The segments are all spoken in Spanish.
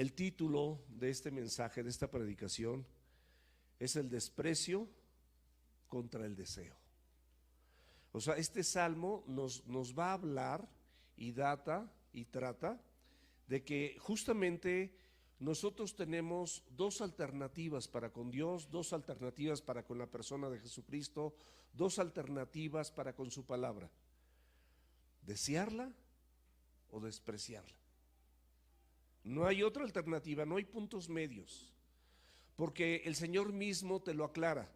El título de este mensaje, de esta predicación, es el desprecio contra el deseo. O sea, este salmo nos va a hablar y data y trata de que justamente nosotros tenemos dos alternativas para con Dios, dos alternativas para con la persona de Jesucristo, dos alternativas para con su palabra: desearla o despreciarla. No hay otra alternativa, no hay puntos medios, porque el Señor mismo te lo aclara.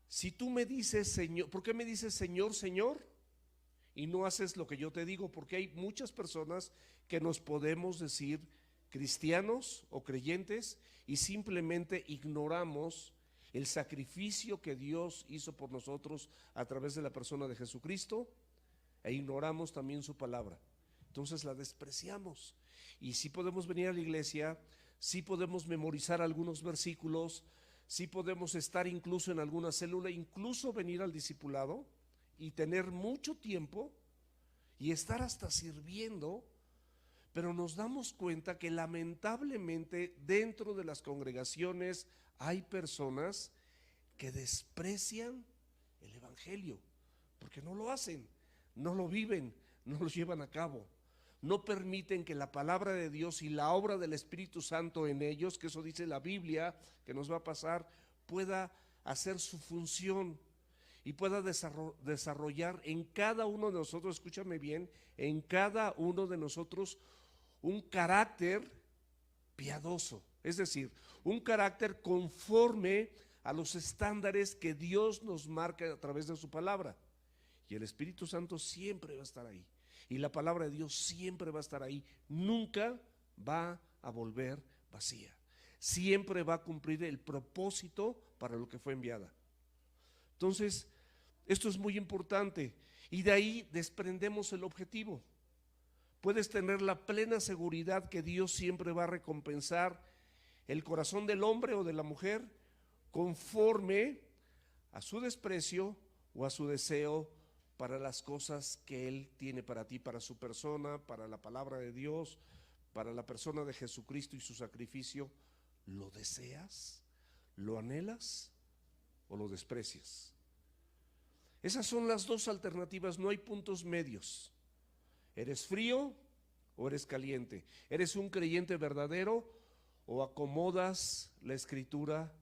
Si tú me dices Señor, ¿por qué me dices Señor, Señor? Y no haces lo que yo te digo, porque hay muchas personas que nos podemos decir cristianos o creyentes y simplemente ignoramos el sacrificio que Dios hizo por nosotros a través de la persona de Jesucristo, e ignoramos también su palabra. Entonces la despreciamos. Y sí podemos venir a la iglesia, sí podemos memorizar algunos versículos, sí podemos estar incluso en alguna célula, incluso venir al discipulado y tener mucho tiempo y estar hasta sirviendo, pero nos damos cuenta que lamentablemente dentro de las congregaciones hay personas que desprecian el evangelio, porque no lo hacen, no lo viven, no lo llevan a cabo. No permiten que la palabra de Dios y la obra del Espíritu Santo en ellos, que eso dice la Biblia, que nos va a pasar, pueda hacer su función y pueda desarrollar en cada uno de nosotros, escúchame bien, en cada uno de nosotros un carácter piadoso, es decir, un carácter conforme a los estándares que Dios nos marca a través de su palabra. Y el Espíritu Santo siempre va a estar ahí. Y la palabra de Dios siempre va a estar ahí, nunca va a volver vacía, siempre va a cumplir el propósito para lo que fue enviada. Entonces, esto es muy importante y de ahí desprendemos el objetivo. Puedes tener la plena seguridad que Dios siempre va a recompensar el corazón del hombre o de la mujer conforme a su desprecio o a su deseo para las cosas que Él tiene para ti, para su persona, para la palabra de Dios, para la persona de Jesucristo y su sacrificio. ¿Lo deseas? ¿Lo anhelas? ¿O lo desprecias? Esas son las dos alternativas, no hay puntos medios. ¿Eres frío o eres caliente? ¿Eres un creyente verdadero o acomodas la escritura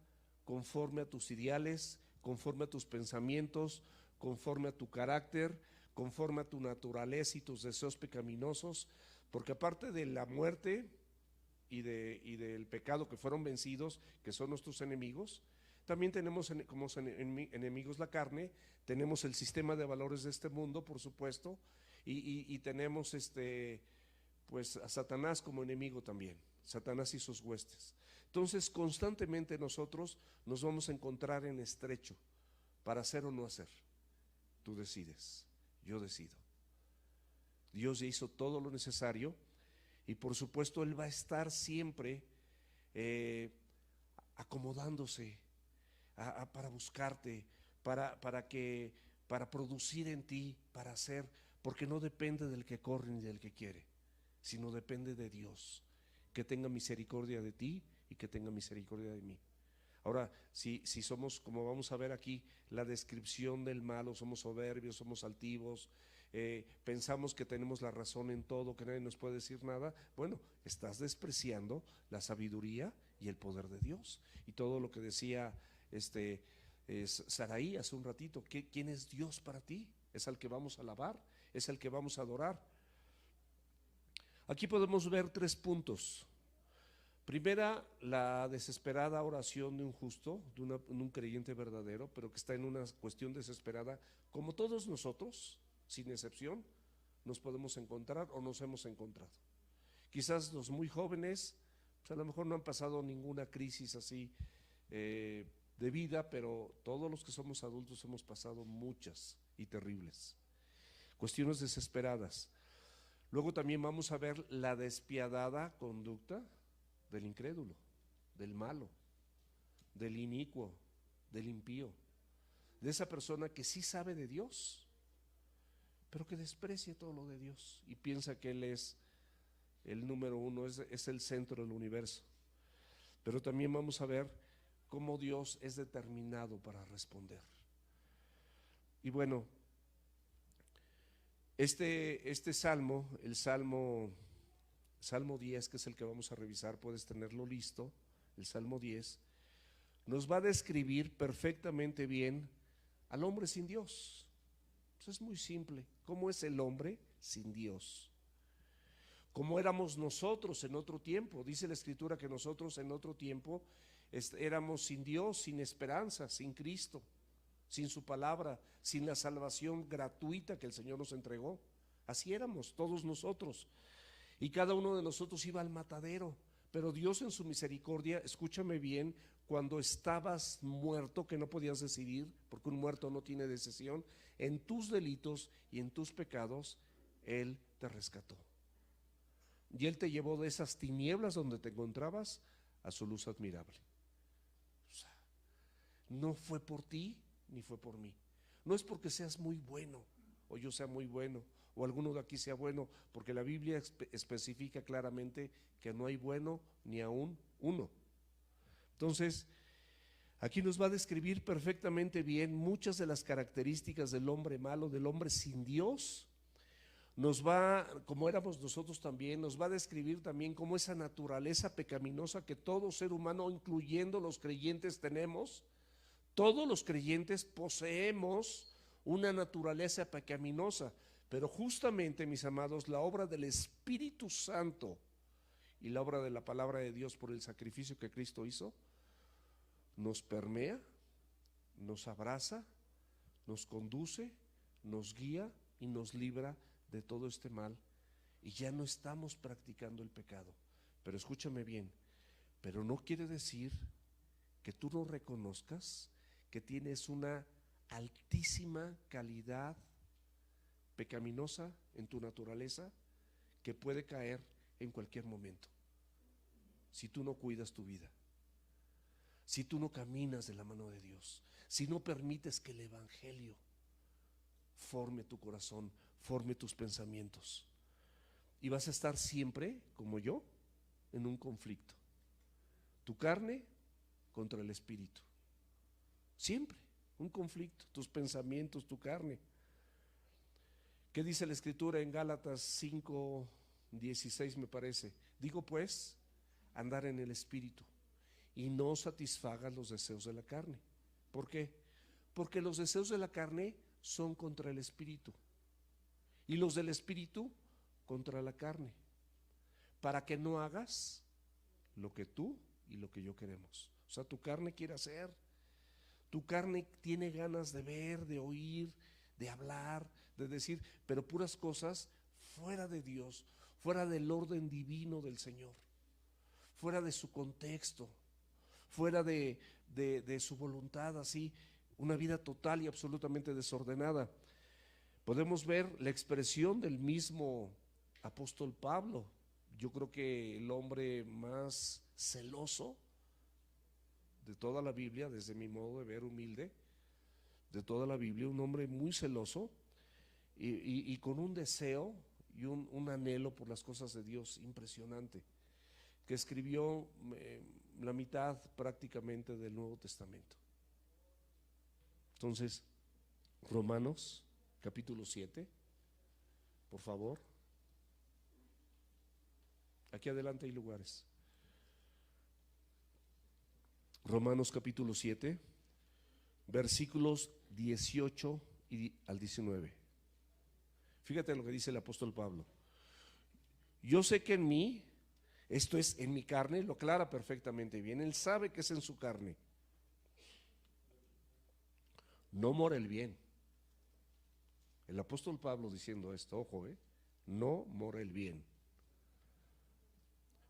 conforme a tus ideales, conforme a tus pensamientos, conforme a tu carácter, conforme a tu naturaleza y tus deseos pecaminosos? Porque aparte de la muerte y del pecado que fueron vencidos, que son nuestros enemigos, también tenemos como enemigos la carne, tenemos el sistema de valores de este mundo, por supuesto, y tenemos pues a Satanás como enemigo también, Satanás y sus huestes. Entonces constantemente nosotros nos vamos a encontrar en estrecho para hacer o no hacer. Tú decides, yo decido. Dios ya hizo todo lo necesario y por supuesto Él va a estar siempre acomodándose para buscarte, para producir en ti, para hacer, porque no depende del que corre ni del que quiere, sino depende de Dios, que tenga misericordia de ti y que tenga misericordia de mí. Ahora, si somos, como vamos a ver aquí, la descripción del malo, somos soberbios, somos altivos, pensamos que tenemos la razón en todo, que nadie nos puede decir nada, bueno, estás despreciando la sabiduría y el poder de Dios. Y todo lo que decía Saraí hace un ratito, ¿quién es Dios para ti? Es al que vamos a alabar, es al que vamos a adorar. Aquí podemos ver 3 puntos. Primera, la desesperada oración de un justo, de un creyente verdadero, pero que está en una cuestión desesperada, como todos nosotros, sin excepción, nos podemos encontrar o nos hemos encontrado. Quizás los muy jóvenes, pues a lo mejor no han pasado ninguna crisis así de vida, pero todos los que somos adultos hemos pasado muchas y terribles cuestiones desesperadas. Luego también vamos a ver la despiadada conducta del incrédulo, del malo, del inicuo, del impío, de esa persona que sí sabe de Dios, pero que desprecia todo lo de Dios y piensa que Él es el número uno, es el centro del universo. Pero también vamos a ver cómo Dios es determinado para responder. Y bueno, este salmo, el Salmo 10, que es el que vamos a revisar, puedes tenerlo listo, el Salmo 10, nos va a describir perfectamente bien al hombre sin Dios. Pues es muy simple. ¿Cómo es el hombre sin Dios? ¿Cómo éramos nosotros en otro tiempo? Dice la Escritura que nosotros en otro tiempo éramos sin Dios, sin esperanza, sin Cristo, sin su palabra, sin la salvación gratuita que el Señor nos entregó. Así éramos todos nosotros. Y cada uno de nosotros iba al matadero. Pero Dios en su misericordia, escúchame bien, cuando estabas muerto, que no podías decidir, porque un muerto no tiene decisión, en tus delitos y en tus pecados, Él te rescató. Y Él te llevó de esas tinieblas donde te encontrabas a su luz admirable. O sea, no fue por ti ni fue por mí. No es porque seas muy bueno o yo sea muy bueno o alguno de aquí sea bueno, porque la Biblia especifica claramente que no hay bueno ni aún uno. Entonces, aquí nos va a describir perfectamente bien muchas de las características del hombre malo, del hombre sin Dios. Nos va, como éramos nosotros también, nos va a describir también cómo esa naturaleza pecaminosa que todo ser humano, incluyendo los creyentes, tenemos. Todos los creyentes poseemos una naturaleza pecaminosa, pero justamente, mis amados, la obra del Espíritu Santo y la obra de la palabra de Dios por el sacrificio que Cristo hizo, nos permea, nos abraza, nos conduce, nos guía y nos libra de todo este mal, y ya no estamos practicando el pecado. Pero escúchame bien, pero no quiere decir que tú no reconozcas que tienes una altísima calidad pecaminosa en tu naturaleza que puede caer en cualquier momento si tú no cuidas tu vida, si tú no caminas de la mano de Dios, si no permites que el Evangelio forme tu corazón, forme tus pensamientos, y vas a estar siempre, como yo, en un conflicto, tu carne contra el espíritu, siempre un conflicto, tus pensamientos, tu carne. ¿Qué dice la Escritura en Gálatas 5:16 me parece? Digo pues, andar en el espíritu y no satisfagas los deseos de la carne. ¿Por qué? Porque los deseos de la carne son contra el espíritu y los del espíritu contra la carne, para que no hagas lo que tú y lo que yo queremos. O sea, tu carne quiere hacer, tu carne tiene ganas de ver, de oír, de hablar, de decir, pero puras cosas fuera de Dios, fuera del orden divino del Señor, fuera de su contexto, fuera de su voluntad, así, una vida total y absolutamente desordenada. Podemos ver la expresión del mismo apóstol Pablo. Yo creo que el hombre más celoso de toda la Biblia, desde mi modo de ver humilde, de toda la Biblia, un hombre muy celoso y con un deseo y un anhelo por las cosas de Dios impresionante, que escribió la mitad prácticamente del Nuevo Testamento. Entonces, Romanos capítulo 7, por favor. Aquí adelante hay lugares. Romanos capítulo 7, versículos 18 al 19. Fíjate lo que dice el apóstol Pablo. Yo sé que en mí, esto es en mi carne, lo aclara perfectamente bien. Él sabe que es en su carne. No mora el bien. El apóstol Pablo diciendo esto, ojo, no mora el bien.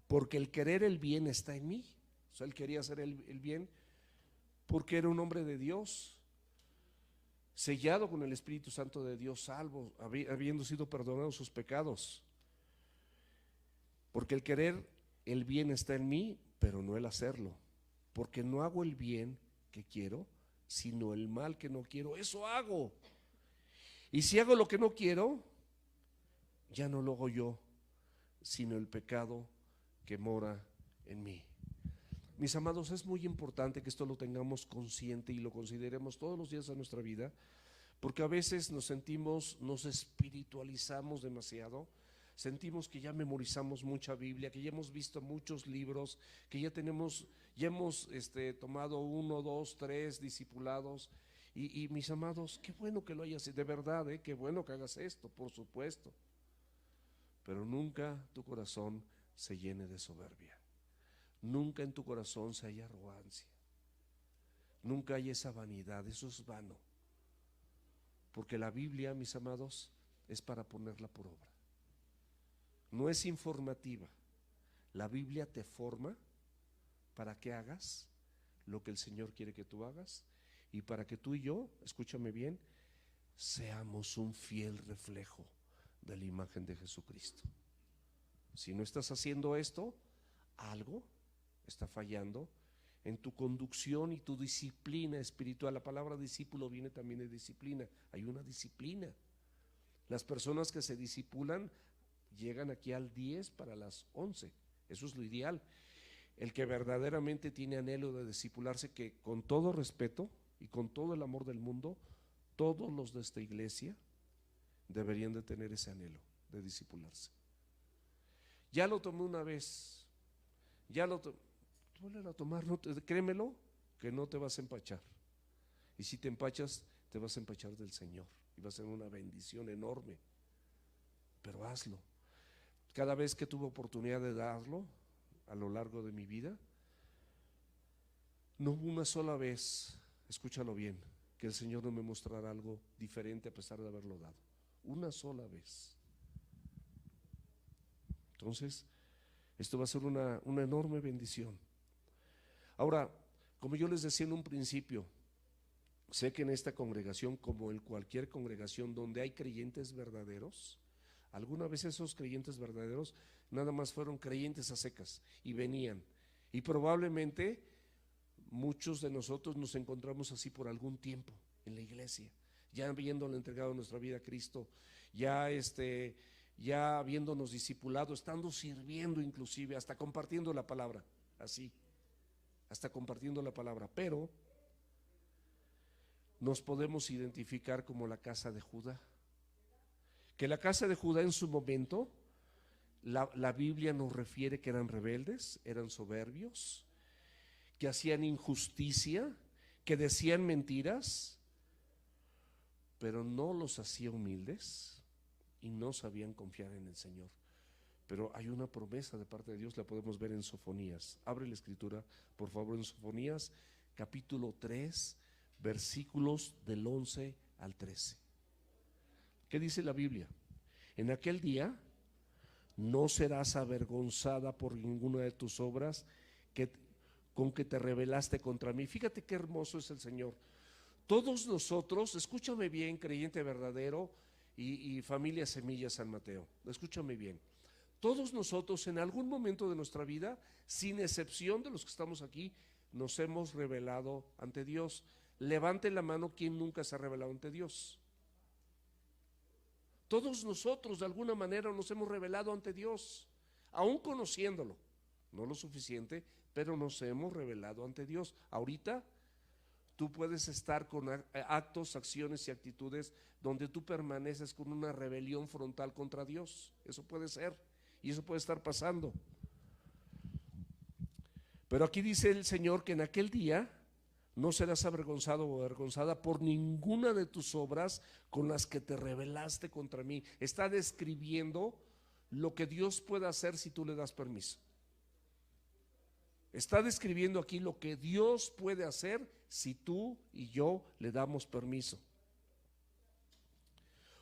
Porque el querer el bien está en mí. O sea, él quería hacer el bien porque era un hombre de Dios, sellado con el Espíritu Santo de Dios, salvo, habiendo sido perdonados sus pecados. Porque el querer el bien está en mí, pero no el hacerlo. Porque no hago el bien que quiero, sino el mal que no quiero. Eso hago. Y si hago lo que no quiero, ya no lo hago yo, sino el pecado que mora en mí. Mis amados, es muy importante que esto lo tengamos consciente y lo consideremos todos los días de nuestra vida, porque a veces nos espiritualizamos demasiado, sentimos que ya memorizamos mucha Biblia, que ya hemos visto muchos libros, que ya hemos tomado 1, 2, 3 discipulados, y mis amados, qué bueno que lo hayas, de verdad, qué bueno que hagas esto, por supuesto, pero nunca tu corazón se llene de soberbia. Nunca en tu corazón se haya arrogancia, nunca hay esa vanidad, eso es vano, porque la Biblia, mis amados, es para ponerla por obra, no es informativa. La Biblia te forma para que hagas lo que el Señor quiere que tú hagas y para que tú y yo, escúchame bien, seamos un fiel reflejo de la imagen de Jesucristo. Si no estás haciendo esto, algo está fallando en tu conducción y tu disciplina espiritual. La palabra discípulo viene también de disciplina. Hay una disciplina. Las personas que se discipulan llegan aquí al 10 para las 11. Eso es lo ideal. El que verdaderamente tiene anhelo de discipularse, que con todo respeto y con todo el amor del mundo, todos los de esta iglesia deberían de tener ese anhelo de discipularse. Ya lo tomé una vez, vuelve a tomar, créemelo que no te vas a empachar, y si te empachas te vas a empachar del Señor y va a ser una bendición enorme, pero hazlo. Cada vez que tuve oportunidad de darlo a lo largo de mi vida, no hubo una sola vez, escúchalo bien, que el Señor no me mostrara algo diferente a pesar de haberlo dado, una sola vez. Entonces, esto va a ser una enorme bendición. Ahora, como yo les decía en un principio, sé que en esta congregación, como en cualquier congregación donde hay creyentes verdaderos, alguna vez esos creyentes verdaderos nada más fueron creyentes a secas y venían, y probablemente muchos de nosotros nos encontramos así por algún tiempo en la iglesia, ya habiéndole entregado nuestra vida a Cristo, ya habiéndonos discipulado, estando sirviendo, inclusive hasta compartiendo la palabra, así, hasta compartiendo la palabra, pero nos podemos identificar como la casa de Judá, que la casa de Judá en su momento, la Biblia nos refiere que eran rebeldes, eran soberbios, que hacían injusticia, que decían mentiras, pero no los hacía humildes y no sabían confiar en el Señor. Pero hay una promesa de parte de Dios, la podemos ver en Sofonías. Abre la escritura, por favor, en Sofonías, capítulo 3, versículos del 11 al 13. ¿Qué dice la Biblia? En aquel día no serás avergonzada por ninguna de tus obras con que te rebelaste contra mí. Fíjate qué hermoso es el Señor. Todos nosotros, escúchame bien, creyente verdadero y familia Semilla San Mateo, escúchame bien. Todos nosotros en algún momento de nuestra vida, sin excepción de los que estamos aquí, nos hemos rebelado ante Dios. Levante la mano quien nunca se ha rebelado ante Dios. Todos nosotros de alguna manera nos hemos rebelado ante Dios, aún conociéndolo, no lo suficiente, pero nos hemos rebelado ante Dios. Ahorita tú puedes estar con actos, acciones y actitudes donde tú permaneces con una rebelión frontal contra Dios. Eso puede ser y eso puede estar pasando. Pero aquí dice el Señor que en aquel día no serás avergonzado o avergonzada por ninguna de tus obras con las que te rebelaste contra mí. Está describiendo lo que Dios puede hacer si tú le das permiso. Está describiendo aquí lo que Dios puede hacer si tú y yo le damos permiso.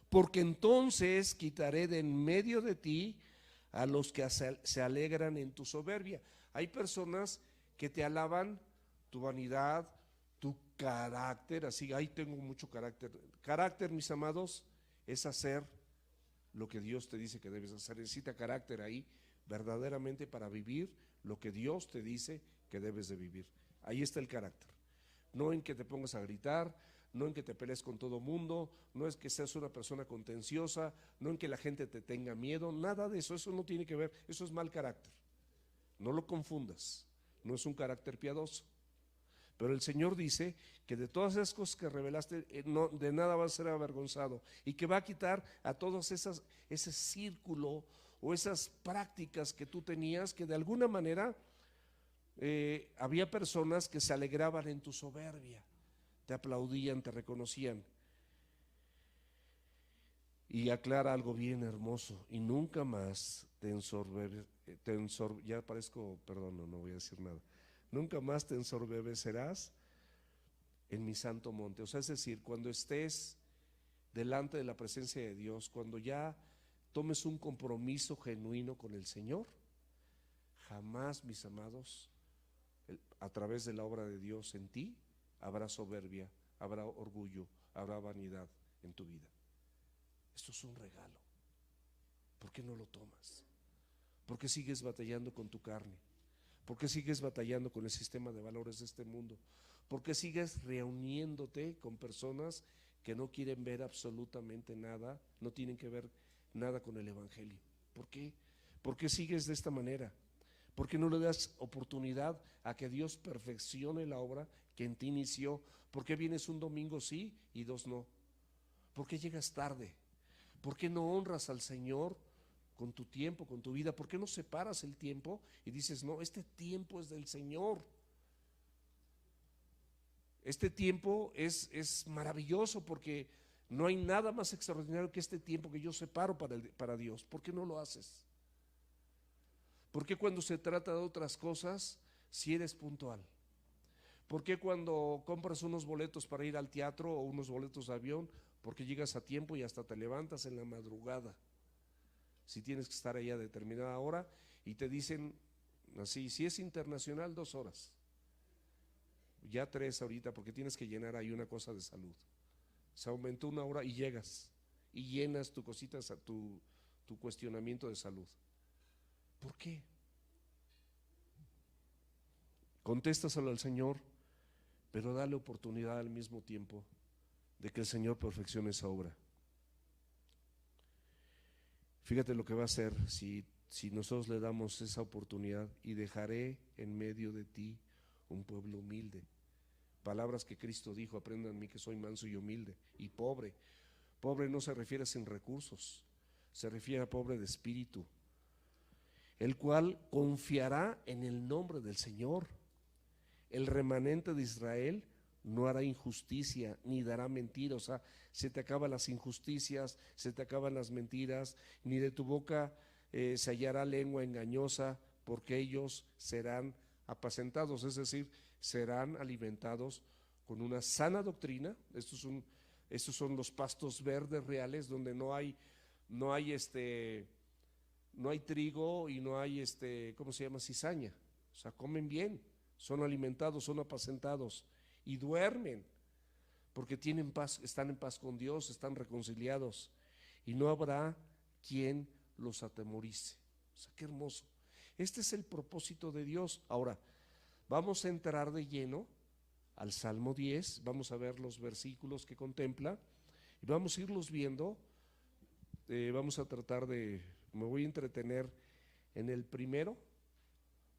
Porque entonces quitaré de en medio de ti a los que se alegran en tu soberbia. Hay personas que te alaban tu vanidad, tu carácter, así, ahí tengo mucho carácter. Carácter, mis amados, es hacer lo que Dios te dice que debes hacer. Necesita carácter ahí verdaderamente para vivir lo que Dios te dice que debes de vivir. Ahí está el carácter. No en que te pongas a gritar, no en que te pelees con todo mundo, no es que seas una persona contenciosa, no en que la gente te tenga miedo, nada de eso, eso no tiene que ver, eso es mal carácter. No lo confundas, no es un carácter piadoso. Pero el Señor dice que de todas esas cosas que revelaste, no, de nada vas a ser avergonzado, y que va a quitar a todas ese círculo o esas prácticas que tú tenías, que de alguna manera había personas que se alegraban en tu soberbia, te aplaudían, te reconocían. Y aclara algo bien hermoso: y nunca más ya parezco, perdón, no voy a decir nada, nunca más te ensorbecerás en mi santo monte. O sea, es decir, cuando estés delante de la presencia de Dios, cuando ya tomes un compromiso genuino con el Señor, jamás, mis amados, a través de la obra de Dios en ti, habrá soberbia, habrá orgullo, habrá vanidad en tu vida. Esto es un regalo. ¿Por qué no lo tomas? ¿Por qué sigues batallando con tu carne? ¿Por qué sigues batallando con el sistema de valores de este mundo? ¿Por qué sigues reuniéndote con personas que no quieren ver absolutamente nada, no tienen que ver nada con el Evangelio? ¿Por qué? ¿Por qué sigues de esta manera? ¿Por qué no le das oportunidad a que Dios perfeccione la obra que en ti inició? ¿Por qué vienes un domingo sí y dos no? ¿Por qué llegas tarde? ¿Por qué no honras al Señor con tu tiempo, con tu vida? ¿Por qué no separas el tiempo y dices, no, este tiempo es del Señor? Este tiempo es maravilloso, porque no hay nada más extraordinario que este tiempo que yo separo para Dios. ¿Por qué no lo haces? ¿Por qué cuando se trata de otras cosas, si eres puntual? ¿Por qué cuando compras unos boletos para ir al teatro o unos boletos de avión, porque llegas a tiempo y hasta te levantas en la madrugada, si tienes que estar ahí a determinada hora, y te dicen así, si es internacional, 2 horas, ya 3 ahorita, porque tienes que llenar ahí una cosa de salud? Se aumentó 1 hora y llegas y llenas tu cosita, tu cuestionamiento de salud. ¿Por qué? Contéstaselo al Señor, pero dale oportunidad al mismo tiempo de que el Señor perfeccione esa obra. Fíjate lo que va a hacer si nosotros le damos esa oportunidad: y dejaré en medio de ti un pueblo humilde. Palabras que Cristo dijo: aprendan de mí que soy manso y humilde y pobre. Pobre no se refiere a sin recursos, se refiere a pobre de espíritu, el cual confiará en el nombre del Señor. El remanente de Israel no hará injusticia ni dará mentira. O sea, se te acaban las injusticias, se te acaban las mentiras, ni de tu boca se hallará lengua engañosa, porque ellos serán apacentados, es decir, serán alimentados con una sana doctrina. Estos son los pastos verdes reales, donde no hay trigo y no hay ¿cómo se llama? Cizaña. O sea, comen bien, son alimentados, son apacentados y duermen, porque tienen paz, están en paz con Dios, están reconciliados, y no habrá quien los atemorice. O sea, qué hermoso. Este es el propósito de Dios. Ahora, vamos a entrar de lleno al Salmo 10, vamos a ver los versículos que contempla y vamos a irlos viendo. Vamos a tratar me voy a entretener en el primero,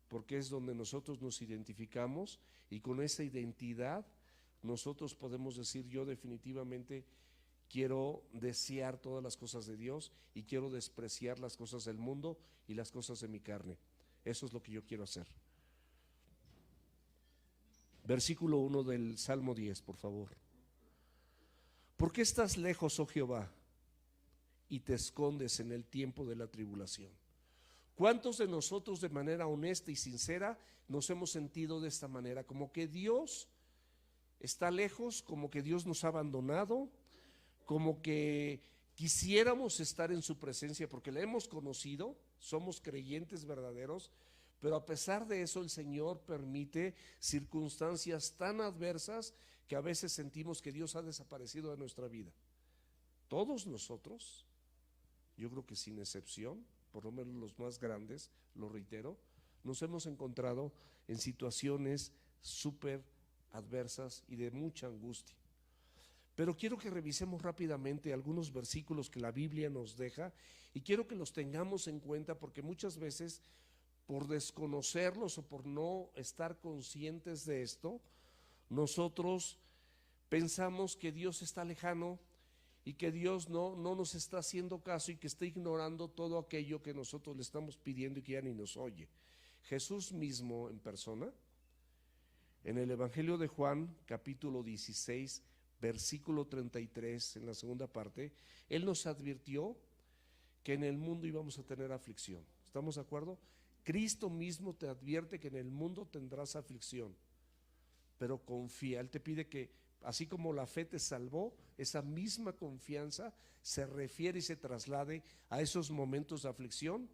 porque es donde nosotros nos identificamos, y con esa identidad nosotros podemos decir: yo definitivamente quiero desear todas las cosas de Dios y quiero despreciar las cosas del mundo y las cosas de mi carne. Eso es lo que yo quiero hacer. Versículo 1 del Salmo 10, por favor. ¿Por qué estás lejos, oh Jehová, y te escondes en el tiempo de la tribulación? ¿Cuántos de nosotros de manera honesta y sincera nos hemos sentido de esta manera? Como que Dios está lejos, como que Dios nos ha abandonado, como que quisiéramos estar en su presencia porque la hemos conocido, somos creyentes verdaderos, pero a pesar de eso el Señor permite circunstancias tan adversas que a veces sentimos que Dios ha desaparecido de nuestra vida. Todos nosotros, yo creo que sin excepción, por lo menos los más grandes, lo reitero, nos hemos encontrado en situaciones súper adversas y de mucha angustia. Pero quiero que revisemos rápidamente algunos versículos que la Biblia nos deja y quiero que los tengamos en cuenta, porque muchas veces por desconocerlos o por no estar conscientes de esto, nosotros pensamos que Dios está lejano y que Dios no nos está haciendo caso y que está ignorando todo aquello que nosotros le estamos pidiendo y que ya ni nos oye. Jesús mismo en persona, en el Evangelio de Juan, capítulo 16, versículo 33, en la segunda parte, Él nos advirtió que en el mundo íbamos a tener aflicción. ¿Estamos de acuerdo? Cristo mismo te advierte que en el mundo tendrás aflicción, pero confía. Él te pide que, así como la fe te salvó, esa misma confianza se refiere y se traslade a esos momentos de aflicción,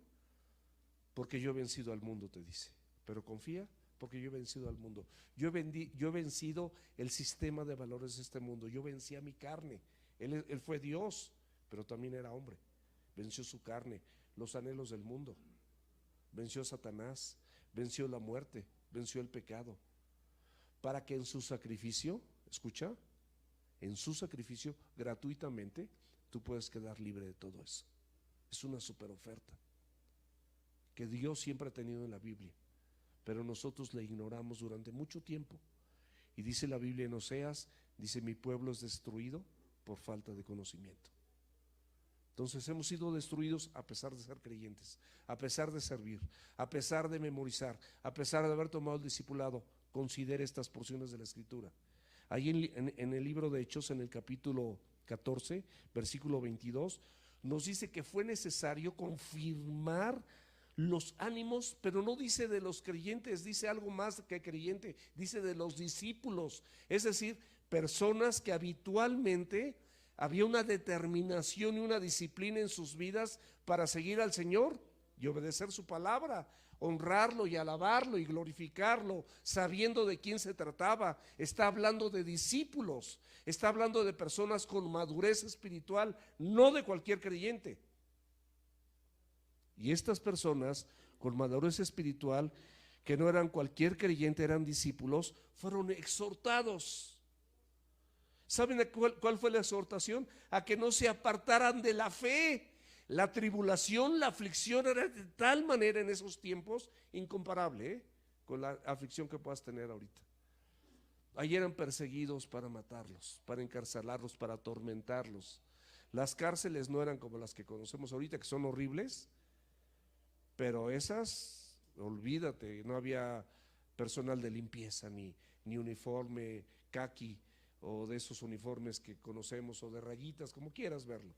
porque yo he vencido al mundo, te dice. Pero confía, porque yo he vencido al mundo. Yo he vencido el sistema de valores de este mundo. Yo vencí a mi carne. Él fue Dios, pero también era hombre. Venció su carne, los anhelos del mundo. Venció a Satanás, venció la muerte, venció el pecado. Para que en su sacrificio, escucha, en su sacrificio gratuitamente, tú puedes quedar libre de todo eso. Es una super oferta que Dios siempre ha tenido en la Biblia, pero nosotros la ignoramos durante mucho tiempo. Y dice la Biblia en Oseas, dice: mi pueblo es destruido por falta de conocimiento. Entonces hemos sido destruidos a pesar de ser creyentes, a pesar de servir, a pesar de memorizar, a pesar de haber tomado el discipulado. Considere estas porciones de la Escritura. Ahí en el libro de Hechos, en el capítulo 14, versículo 22, nos dice que fue necesario confirmar los ánimos, pero no dice de los creyentes, dice algo más que creyente, dice de los discípulos, es decir, personas que habitualmente había una determinación y una disciplina en sus vidas para seguir al Señor y obedecer su palabra, honrarlo y alabarlo y glorificarlo, sabiendo de quién se trataba. Está hablando de discípulos, está hablando de personas con madurez espiritual, no de cualquier creyente. Y estas personas con madurez espiritual, que no eran cualquier creyente, eran discípulos, fueron exhortados. ¿Saben cuál fue la exhortación? A que no se apartaran de la fe. La tribulación, la aflicción era de tal manera en esos tiempos incomparable con la aflicción que puedas tener ahorita. Ahí eran perseguidos para matarlos, para encarcelarlos, para atormentarlos. Las cárceles no eran como las que conocemos ahorita, que son horribles, pero esas, olvídate, no había personal de limpieza, ni uniforme caqui, o de esos uniformes que conocemos, o de rayitas, como quieras verlo.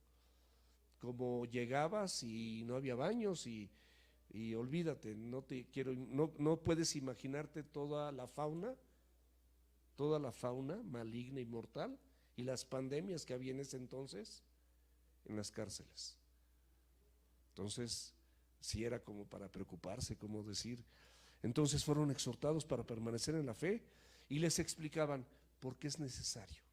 Como llegabas y no había baños y olvídate, no puedes imaginarte toda la fauna maligna y mortal y las pandemias que había en ese entonces en las cárceles. Entonces, sí era como para preocuparse, como decir. Entonces fueron exhortados para permanecer en la fe y les explicaban por qué es necesario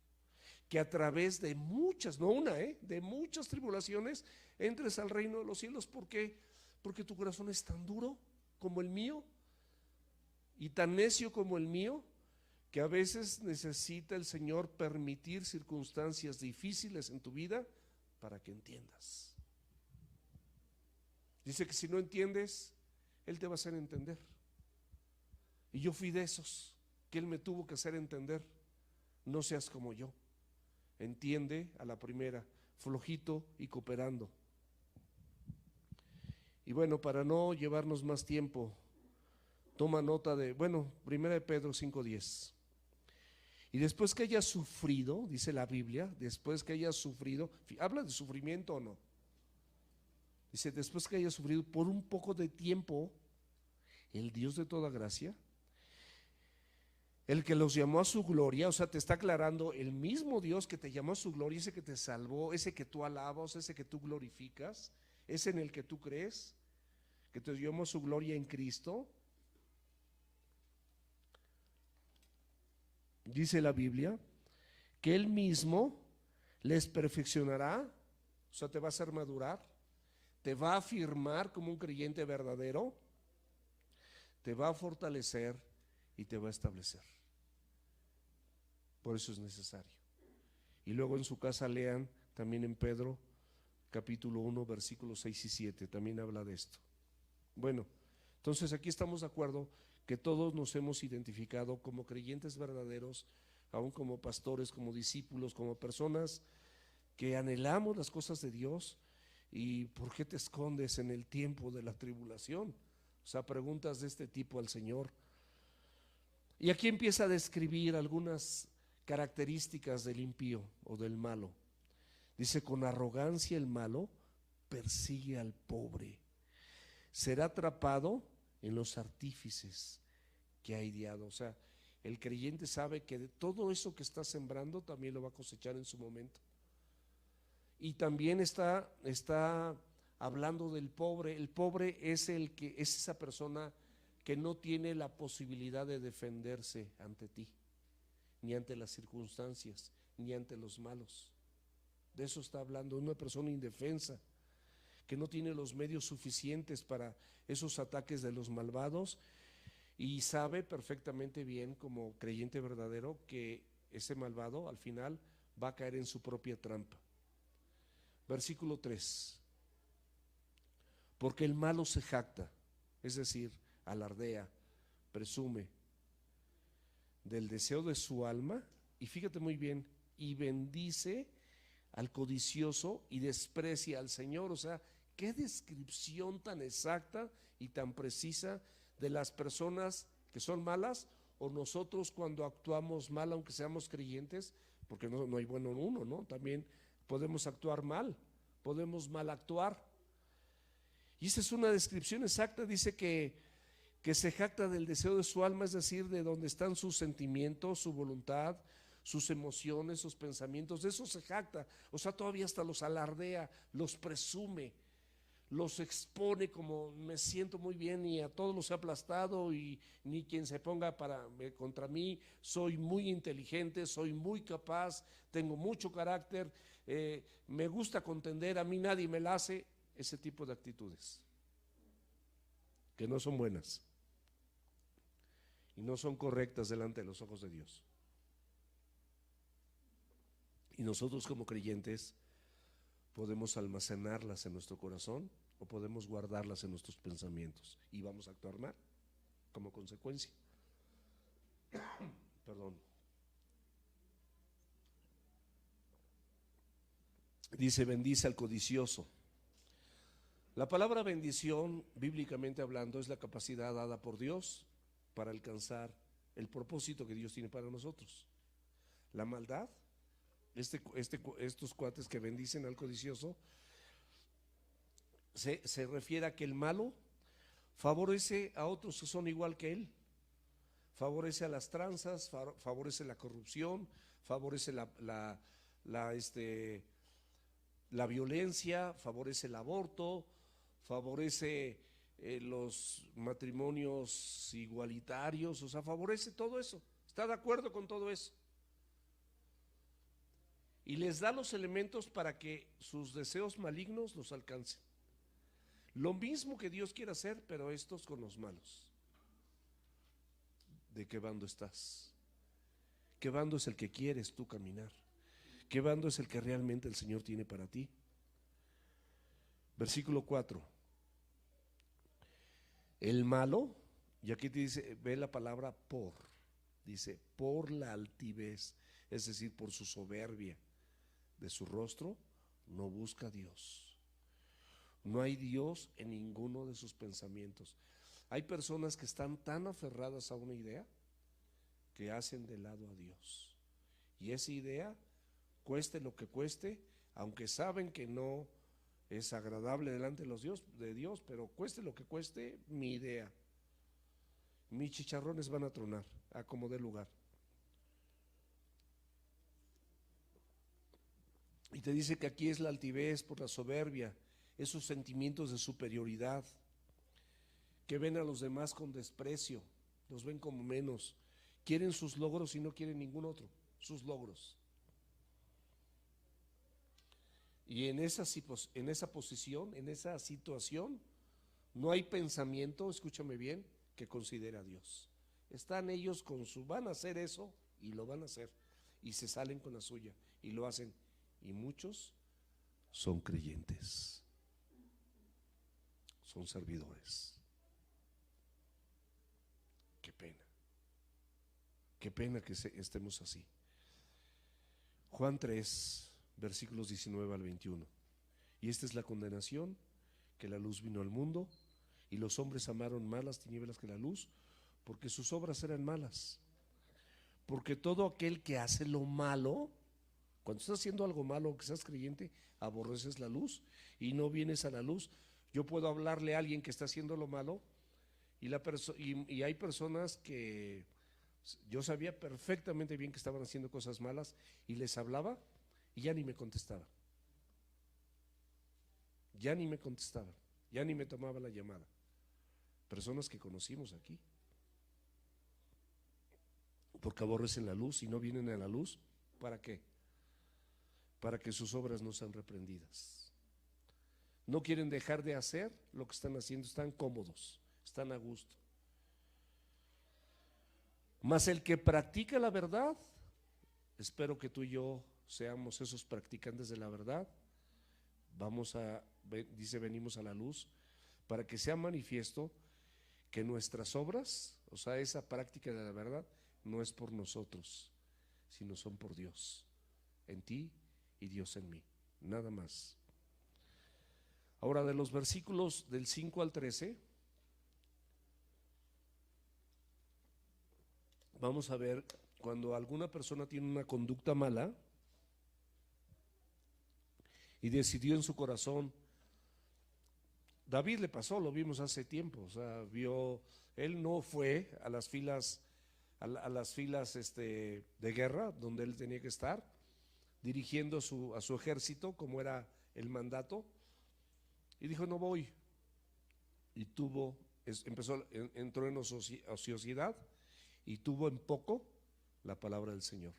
que a través de muchas, no una, de muchas tribulaciones entres al reino de los cielos. ¿Por qué? Porque tu corazón es tan duro como el mío y tan necio como el mío, que a veces necesita el Señor permitir circunstancias difíciles en tu vida para que entiendas. Dice que si no entiendes, Él te va a hacer entender. Y yo fui de esos que Él me tuvo que hacer entender. No seas como yo. Entiende a la primera, flojito y cooperando. Y bueno, para no llevarnos más tiempo, toma nota de, primera de Pedro 5:10. Y después que hayas sufrido, dice la Biblia, después que hayas sufrido, ¿habla de sufrimiento o no? Dice, después que hayas sufrido por un poco de tiempo, el Dios de toda gracia, el que los llamó a su gloria, o sea, te está aclarando, el mismo Dios que te llamó a su gloria, ese que te salvó, ese que tú alabas, ese que tú glorificas, ese en el que tú crees, que te llamó a su gloria en Cristo. Dice la Biblia que Él mismo les perfeccionará, o sea, te va a hacer madurar, te va a afirmar como un creyente verdadero, te va a fortalecer y te va a establecer. Por eso es necesario. Y luego en su casa lean también en Pedro capítulo 1 versículos 6 y 7, también habla de esto. Bueno, entonces aquí estamos de acuerdo que todos nos hemos identificado como creyentes verdaderos, aún como pastores, como discípulos, como personas que anhelamos las cosas de Dios. ¿Y por qué te escondes en el tiempo de la tribulación? O sea, preguntas de este tipo al Señor. Y aquí empieza a describir algunas características del impío o del malo. Dice: con arrogancia el malo persigue al pobre, será atrapado en los artífices que ha ideado. O sea, el creyente sabe que de todo eso que está sembrando también lo va a cosechar en su momento. Y también está hablando del pobre. El pobre es esa persona que no tiene la posibilidad de defenderse ante ti, ni ante las circunstancias, ni ante los malos. De eso está hablando, una persona indefensa, que no tiene los medios suficientes para esos ataques de los malvados, y sabe perfectamente bien, como creyente verdadero, que ese malvado al final va a caer en su propia trampa. Versículo 3: porque el malo se jacta, es decir, alardea, presume del deseo de su alma, y fíjate muy bien, y bendice al codicioso y desprecia al Señor. O sea, qué descripción tan exacta y tan precisa de las personas que son malas, o nosotros cuando actuamos mal, aunque seamos creyentes, porque no hay bueno en uno, ¿no? También podemos actuar mal, podemos mal actuar. Y esa es una descripción exacta. Dice que se jacta del deseo de su alma, es decir, de donde están sus sentimientos, su voluntad, sus emociones, sus pensamientos, de eso se jacta. O sea, todavía hasta los alardea, los presume, los expone como: me siento muy bien y a todos los he aplastado, y ni quien se ponga contra mí, soy muy inteligente, soy muy capaz, tengo mucho carácter, me gusta contender, a mí nadie me la hace. Ese tipo de actitudes que no son buenas y no son correctas delante de los ojos de Dios. Y nosotros como creyentes podemos almacenarlas en nuestro corazón o podemos guardarlas en nuestros pensamientos, y vamos a actuar mal como consecuencia. Perdón. Dice: bendice al codicioso. La palabra bendición, bíblicamente hablando, es la capacidad dada por Dios para alcanzar el propósito que Dios tiene para nosotros. La maldad, estos cuates que bendicen al codicioso, se refiere a que el malo favorece a otros que son igual que él, favorece a las tranzas, favorece la corrupción, favorece la violencia, favorece el aborto, favorece los matrimonios igualitarios, o sea, favorece todo eso, está de acuerdo con todo eso. Y les da los elementos para que sus deseos malignos los alcancen. Lo mismo que Dios quiere hacer, pero estos con los malos. ¿De qué bando estás? ¿Qué bando es el que quieres tú caminar? ¿Qué bando es el que realmente el Señor tiene para ti? Versículo 4. El malo, y aquí te dice, ve la palabra por, dice: por la altivez, es decir, por su soberbia de su rostro, no busca a Dios. No hay Dios en ninguno de sus pensamientos. Hay personas que están tan aferradas a una idea que hacen de lado a Dios, y esa idea, cueste lo que cueste, aunque saben que no es agradable delante de Dios, pero cueste lo que cueste, mi idea, mis chicharrones van a tronar a como dé lugar. Y te dice que aquí es la altivez por la soberbia, esos sentimientos de superioridad, que ven a los demás con desprecio, los ven como menos, quieren sus logros y no quieren ningún otro, sus logros. Y en esa posición, en esa situación, no hay pensamiento, escúchame bien, que considere a Dios. Están ellos van a hacer eso y lo van a hacer, y se salen con la suya, y lo hacen. Y muchos son creyentes, son servidores. Qué pena que estemos así. Juan 3, versículos 19 al 21. Y esta es la condenación, que la luz vino al mundo, y los hombres amaron más las tinieblas que la luz, porque sus obras eran malas. Porque todo aquel que hace lo malo, cuando estás haciendo algo malo, que seas creyente, aborreces la luz y no vienes a la luz. Yo puedo hablarle a alguien que está haciendo lo malo y hay personas que yo sabía perfectamente bien que estaban haciendo cosas malas y les hablaba y ya ni me contestaban. Ya ni me contestaban, ya ni me tomaba la llamada. Personas que conocimos aquí. Porque aborrecen la luz y no vienen a la luz. ¿Para qué? Para que sus obras no sean reprendidas. No quieren dejar de hacer lo que están haciendo, están cómodos, están a gusto. Mas el que practica la verdad, espero que tú y yo seamos esos practicantes de la verdad. Dice, venimos a la luz para que sea manifiesto que nuestras obras, o sea, esa práctica de la verdad, no es por nosotros, sino son por Dios, en ti y Dios en mí, nada más. Ahora, de los versículos del 5 al 13, vamos a ver cuando alguna persona tiene una conducta mala y decidió en su corazón. David le pasó, lo vimos hace tiempo, o sea, él no fue a las filas, de guerra donde él tenía que estar, dirigiendo a su ejército, como era el mandato, y dijo, no voy. Y entró en ociosidad y tuvo en poco la palabra del Señor.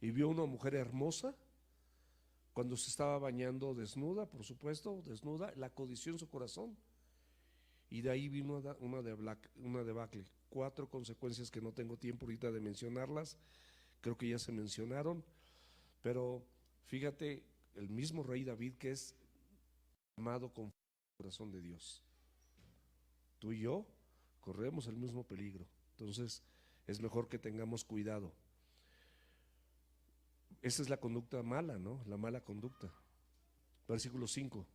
Y vio una mujer hermosa cuando se estaba bañando desnuda, por supuesto, desnuda, la codició en su corazón. Y de ahí vino una debacle. 4 consecuencias que no tengo tiempo ahorita de mencionarlas, creo que ya se mencionaron, pero fíjate, el mismo rey David, que es amado con el corazón de Dios. Tú y yo corremos el mismo peligro, entonces es mejor que tengamos cuidado. Esa es la conducta mala, ¿no? La mala conducta. Versículo 5.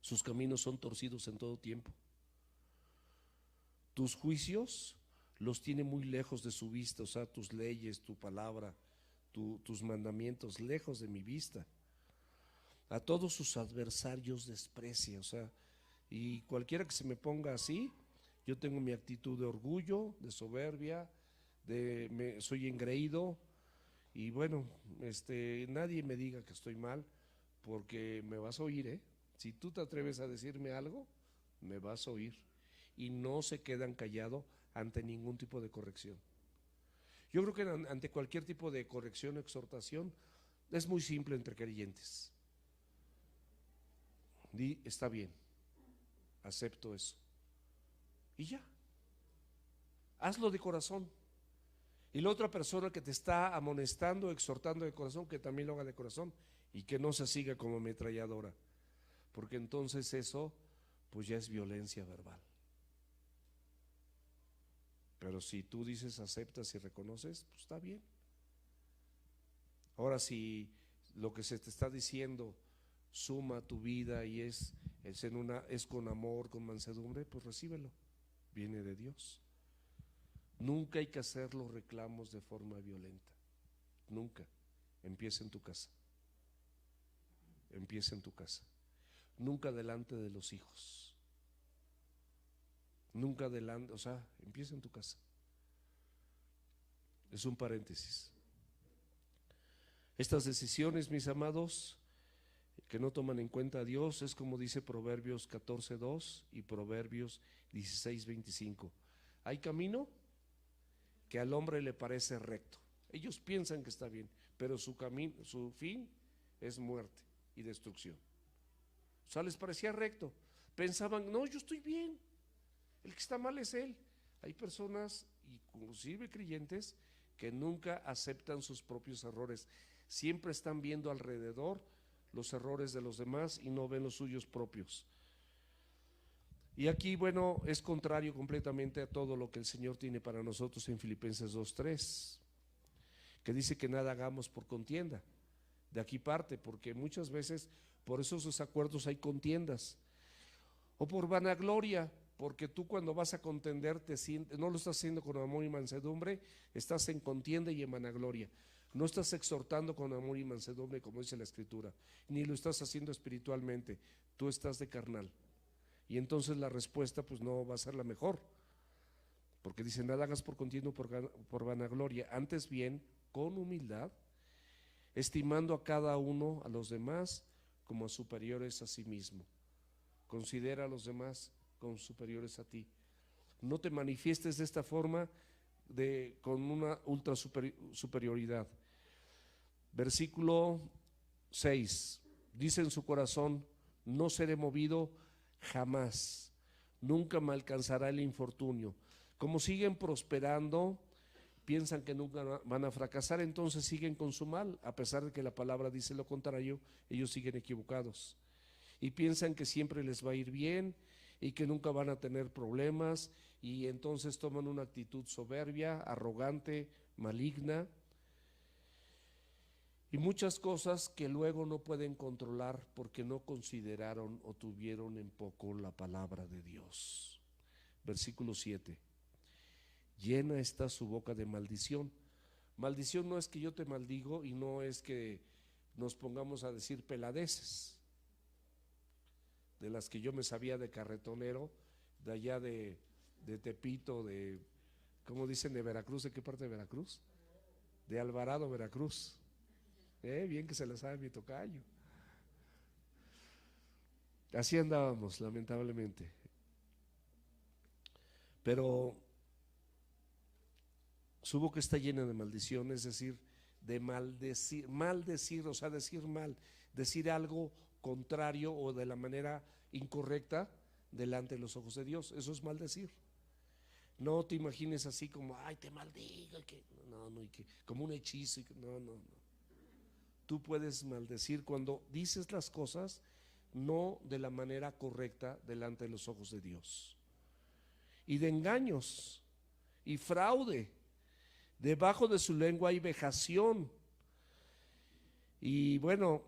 Sus caminos son torcidos en todo tiempo. Tus juicios los tiene muy lejos de su vista, o sea, tus leyes, tu palabra, tus mandamientos, lejos de mi vista. A todos sus adversarios desprecia, o sea, y cualquiera que se me ponga así, yo tengo mi actitud de orgullo, de soberbia, soy engreído, y bueno, nadie me diga que estoy mal, porque me vas a oír, ¿eh? Si tú te atreves a decirme algo, me vas a oír. Y no se quedan callados ante ningún tipo de corrección. Yo creo que ante cualquier tipo de corrección o exhortación es muy simple entre creyentes. Di, está bien, acepto eso. Y ya, hazlo de corazón. Y la otra persona que te está amonestando, exhortando de corazón, que también lo haga de corazón y que no se siga como ametralladora, porque entonces eso pues ya es violencia verbal. Pero si tú dices, aceptas y reconoces, pues está bien. Ahora, si lo que se te está diciendo suma a tu vida y es con amor, con mansedumbre, pues recíbelo, viene de Dios. Nunca hay que hacer los reclamos de forma violenta, nunca. Empieza en tu casa, empieza en tu casa. Nunca delante de los hijos, nunca delante, o sea, empieza en tu casa. Es un paréntesis. Estas decisiones, mis amados, que no toman en cuenta a Dios, es como dice Proverbios 14:2 y Proverbios 16:25. Hay camino que al hombre le parece recto. Ellos piensan que está bien, pero su fin es muerte y destrucción. O sea, les parecía recto. Pensaban, no, yo estoy bien, el que está mal es él. Hay personas, inclusive creyentes, que nunca aceptan sus propios errores. Siempre están viendo alrededor los errores de los demás y no ven los suyos propios. Y aquí, bueno, es contrario completamente a todo lo que el Señor tiene para nosotros en Filipenses 2:3, que dice que nada hagamos por contienda. De aquí parte, porque muchas veces por esos acuerdos hay contiendas, o por vanagloria, porque tú cuando vas a contender te sientes, no lo estás haciendo con amor y mansedumbre, estás en contienda y en vanagloria. No estás exhortando con amor y mansedumbre, como dice la Escritura, ni lo estás haciendo espiritualmente, tú estás de carnal. Y entonces la respuesta pues no va a ser la mejor, porque dice, nada hagas por contienda o por vanagloria, antes bien, con humildad, estimando a cada uno, a los demás, como superiores a sí mismo. Considera a los demás como superiores a ti. No te manifiestes de esta forma con una ultra superioridad. Versículo 6, dice en su corazón, no seré movido jamás, nunca me alcanzará el infortunio. Como siguen prosperando, piensan que nunca van a fracasar, entonces siguen con su mal, a pesar de que la palabra dice lo contrario, ellos siguen equivocados. Y piensan que siempre les va a ir bien y que nunca van a tener problemas, y entonces toman una actitud soberbia, arrogante, maligna, y muchas cosas que luego no pueden controlar porque no consideraron o tuvieron en poco la palabra de Dios. Versículo 7, llena está su boca de maldición. Maldición no es que yo te maldigo y no es que nos pongamos a decir peladeces, de las que yo me sabía de carretonero, de allá de Tepito, ¿cómo dicen? De Veracruz. ¿De qué parte de Veracruz? De Alvarado, Veracruz. Bien que se la sabe mi tocayo. Así andábamos, lamentablemente. Pero su boca está llena de maldición, es decir, de maldecir, o sea, decir mal, decir algo contrario o de la manera incorrecta delante de los ojos de Dios. Eso es maldecir. No te imagines así como, ay, te maldigo, y que como un hechizo, no. Tú puedes maldecir cuando dices las cosas no de la manera correcta delante de los ojos de Dios. Y de engaños y fraude. Debajo de su lengua hay vejación. Y bueno,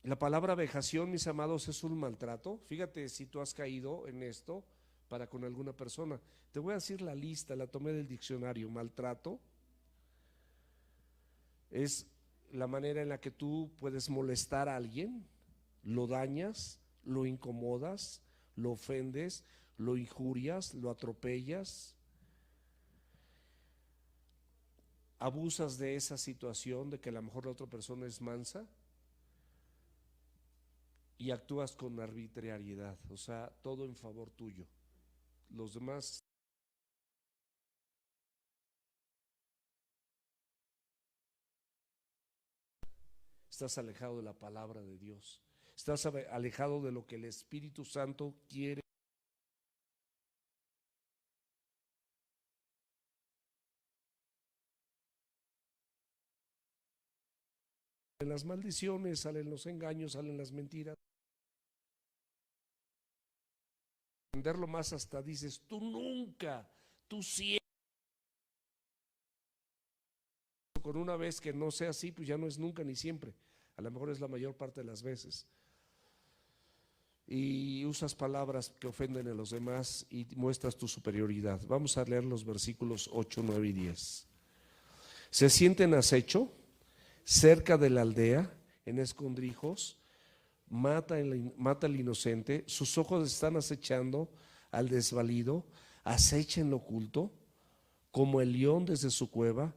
la palabra vejación, mis amados, es un maltrato. Fíjate si tú has caído en esto para con alguna persona. Te voy a decir la lista, la tomé del diccionario. Maltrato es la manera en la que tú puedes molestar a alguien, lo dañas, lo incomodas, lo ofendes, lo injurias, lo atropellas, abusas de esa situación de que a lo mejor la otra persona es mansa y actúas con arbitrariedad, o sea, todo en favor tuyo. Los demás estás alejado de la palabra de Dios, estás alejado de lo que el Espíritu Santo quiere. En las maldiciones salen los engaños, salen las mentiras. Entenderlo más, hasta dices, tú nunca, tú siempre. Con una vez que no sea así, pues ya no es nunca ni siempre. A lo mejor es la mayor parte de las veces. Y usas palabras que ofenden a los demás y muestras tu superioridad. Vamos a leer los versículos 8, 9 y 10. Se sienten acecho cerca de la aldea, en escondrijos, mata al inocente, sus ojos están acechando al desvalido, acecha en lo oculto, como el león desde su cueva,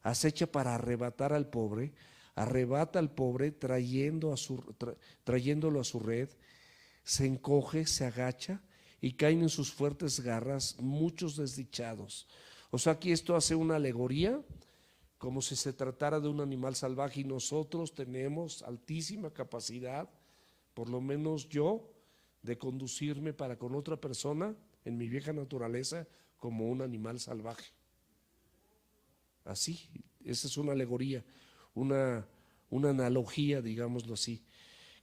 acecha para arrebatar al pobre, arrebata al pobre trayéndolo a su red, se encoge, se agacha y caen en sus fuertes garras muchos desdichados. O sea, aquí esto hace una alegoría como si se tratara de un animal salvaje, y nosotros tenemos altísima capacidad, por lo menos yo, de conducirme para con otra persona en mi vieja naturaleza como un animal salvaje. Así, esa es una alegoría, una, una analogía, digámoslo así,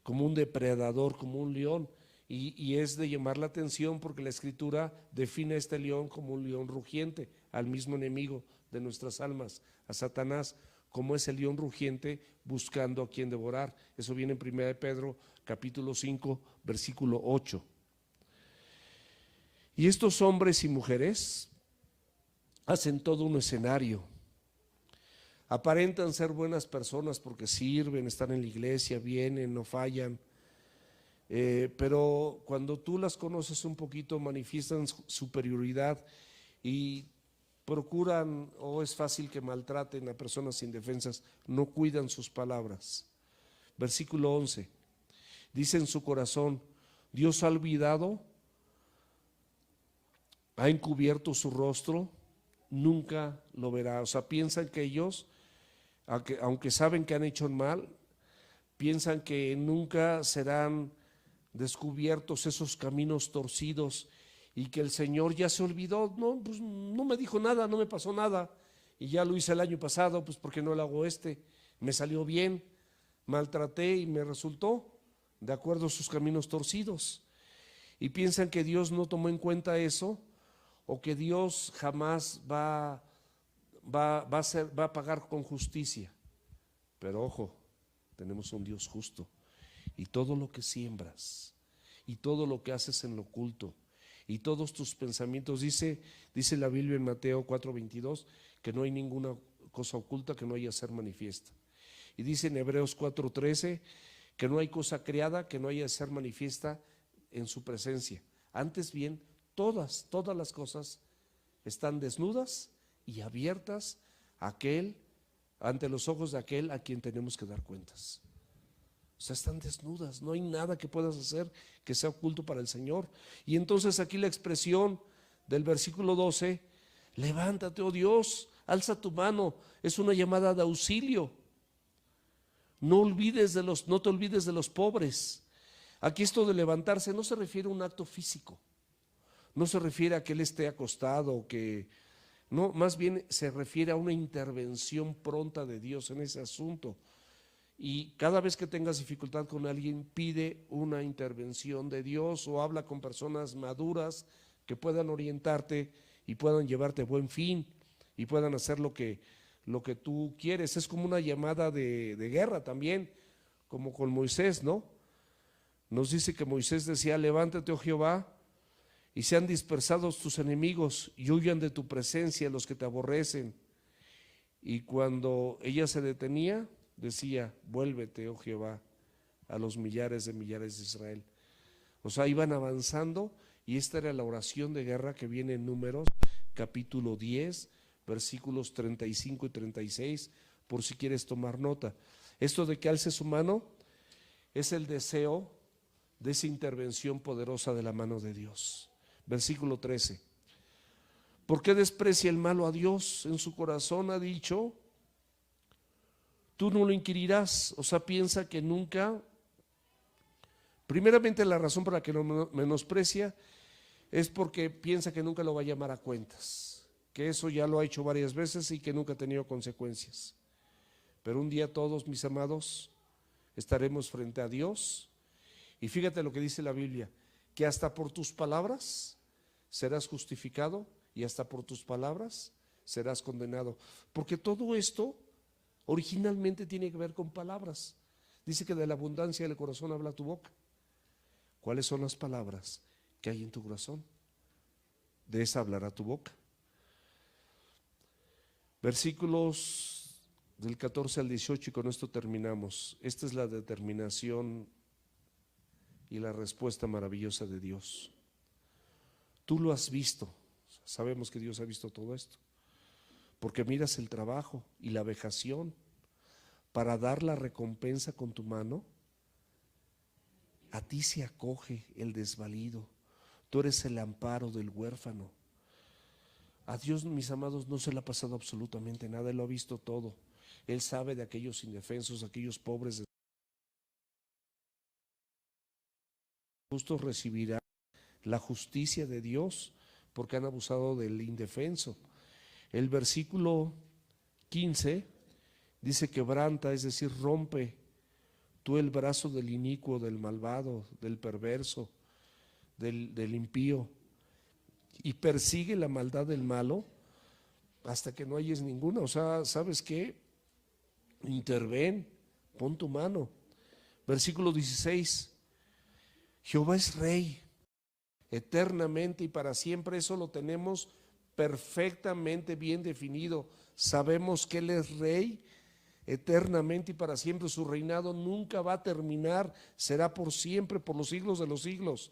como un depredador, como un león. Y es de llamar la atención porque la Escritura define a este león como un león rugiente, al mismo enemigo de nuestras almas, a Satanás, como es el león rugiente buscando a quien devorar. Eso viene en 1 de Pedro capítulo 5, versículo 8. Y estos hombres y mujeres hacen todo un escenario. Aparentan ser buenas personas porque sirven, están en la iglesia, vienen, no fallan. Pero cuando tú las conoces un poquito, manifiestan superioridad y procuran, o es fácil que maltraten a personas indefensas, no cuidan sus palabras. Versículo 11, dice en su corazón: Dios ha olvidado, ha encubierto su rostro, nunca lo verá. O sea, piensan que ellos, aunque saben que han hecho mal, piensan que nunca serán descubiertos esos caminos torcidos y que el Señor ya se olvidó. No, pues no me dijo nada, no me pasó nada, y ya lo hice el año pasado, pues porque no lo hago me salió bien, maltraté y me resultó de acuerdo a sus caminos torcidos. Y piensan que Dios no tomó en cuenta eso, o que Dios jamás va a pagar con justicia. Pero ojo, tenemos un Dios justo. Y todo lo que siembras, y todo lo que haces en lo oculto, y todos tus pensamientos, dice la Biblia en Mateo 4:22, que no hay ninguna cosa oculta que no haya de ser manifiesta. Y dice en Hebreos 4:13, que no hay cosa creada que no haya de ser manifiesta en su presencia. Antes bien, todas las cosas están desnudas y abiertas ante los ojos de aquel a quien tenemos que dar cuentas. O sea, están desnudas, no hay nada que puedas hacer que sea oculto para el Señor. Y entonces aquí la expresión del versículo 12, levántate, oh Dios, alza tu mano, es una llamada de auxilio. No te olvides de los pobres. Aquí esto de levantarse no se refiere a un acto físico, no se refiere a que él esté acostado, no, más bien se refiere a una intervención pronta de Dios en ese asunto. Y cada vez que tengas dificultad con alguien, pide una intervención de Dios, o habla con personas maduras que puedan orientarte y puedan llevarte a buen fin y puedan hacer lo que tú quieres. Es como una llamada de guerra también, como con Moisés, ¿no? Nos dice que Moisés decía: levántate, oh Jehová, y sean dispersados tus enemigos y huyan de tu presencia los que te aborrecen. Y cuando ella se detenía, decía: vuélvete, oh Jehová, a los millares de Israel. O sea, iban avanzando, y esta era la oración de guerra que viene en Números capítulo 10, versículos 35 y 36, por si quieres tomar nota. Esto de que alce su mano es el deseo de esa intervención poderosa de la mano de Dios. Versículo 13. ¿Por qué desprecia el malo a Dios? En su corazón ha dicho: tú no lo inquirirás. O sea, piensa que nunca. Primeramente, la razón por la que lo menosprecia es porque piensa que nunca lo va a llamar a cuentas, que eso ya lo ha hecho varias veces y que nunca ha tenido consecuencias. Pero un día todos, mis amados, estaremos frente a Dios, y fíjate lo que dice la Biblia, que hasta por tus palabras serás justificado y hasta por tus palabras serás condenado, porque todo esto originalmente tiene que ver con palabras. Dice que de la abundancia del corazón habla tu boca. ¿Cuáles son las palabras que hay en tu corazón? De esa hablará tu boca. Versículos del 14 al 18, y con esto terminamos. Esta es la determinación y la respuesta maravillosa de Dios. Tú lo has visto, sabemos que Dios ha visto todo esto, porque miras el trabajo y la vejación para dar la recompensa con tu mano. A ti se acoge el desvalido, tú eres el amparo del huérfano. A Dios, mis amados, no se le ha pasado absolutamente nada, Él lo ha visto todo. Él sabe de aquellos indefensos, aquellos pobres. Justos recibirán la justicia de Dios porque han abusado del indefenso. El versículo 15 dice quebranta, es decir, rompe tú el brazo del inicuo, del malvado, del perverso, del impío, y persigue la maldad del malo hasta que no hayes ninguna. O sea, ¿sabes qué? Interven, pon tu mano. Versículo 16, Jehová es rey eternamente y para siempre. Eso lo tenemos perfectamente bien definido. Sabemos que Él es rey eternamente y para siempre. Su reinado nunca va a terminar, será por siempre, por los siglos de los siglos.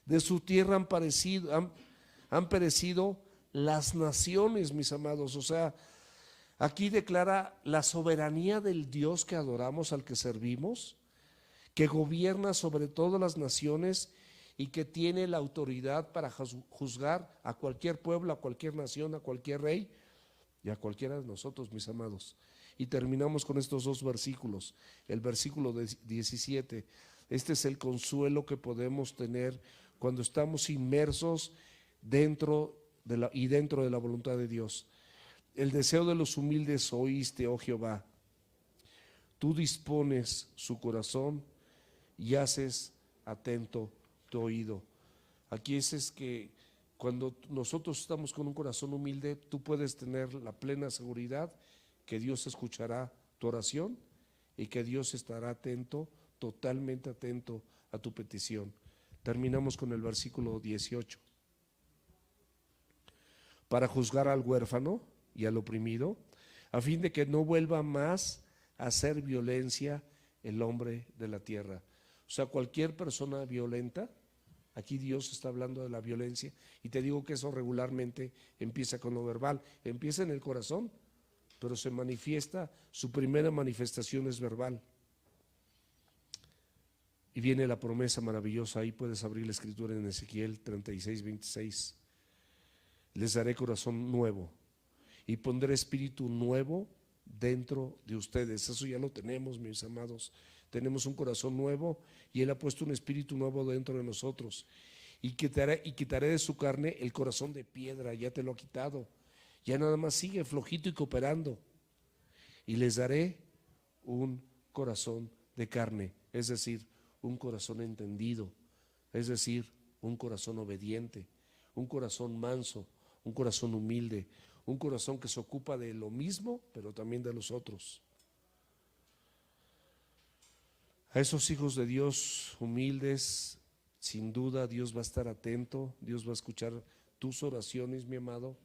De su tierra han perecido las naciones, mis amados. O sea, aquí declara la soberanía del Dios que adoramos, al que servimos, que gobierna sobre todas las naciones y que tiene la autoridad para juzgar a cualquier pueblo, a cualquier nación, a cualquier rey y a cualquiera de nosotros, mis amados. Y terminamos con estos dos versículos. El versículo 17, este es el consuelo que podemos tener cuando estamos inmersos dentro de la voluntad de Dios. El deseo de los humildes oíste, oh Jehová. Tú dispones su corazón y haces atento tu oído. Aquí es que cuando nosotros estamos con un corazón humilde, tú puedes tener la plena seguridad que Dios escuchará tu oración y que Dios estará atento, totalmente atento a tu petición. Terminamos con el versículo 18. Para juzgar al huérfano y al oprimido, a fin de que no vuelva más a hacer violencia el hombre de la tierra. O sea, cualquier persona violenta, aquí Dios está hablando de la violencia, y te digo que eso regularmente empieza con lo verbal, empieza en el corazón, pero se manifiesta, su primera manifestación es verbal. Y viene la promesa maravillosa, ahí puedes abrir la escritura en Ezequiel 36, 26. Les daré corazón nuevo y pondré espíritu nuevo dentro de ustedes. Eso ya lo tenemos, mis amados. Tenemos un corazón nuevo y Él ha puesto un espíritu nuevo dentro de nosotros. Y quitaré de su carne el corazón de piedra, ya te lo ha quitado. Ya nada más sigue flojito y cooperando. Y les daré un corazón de carne, es decir, un corazón entendido, es decir, un corazón obediente, un corazón manso, un corazón humilde, un corazón que se ocupa de lo mismo, pero también de los otros. A esos hijos de Dios humildes, sin duda Dios va a estar atento, Dios va a escuchar tus oraciones, mi amado.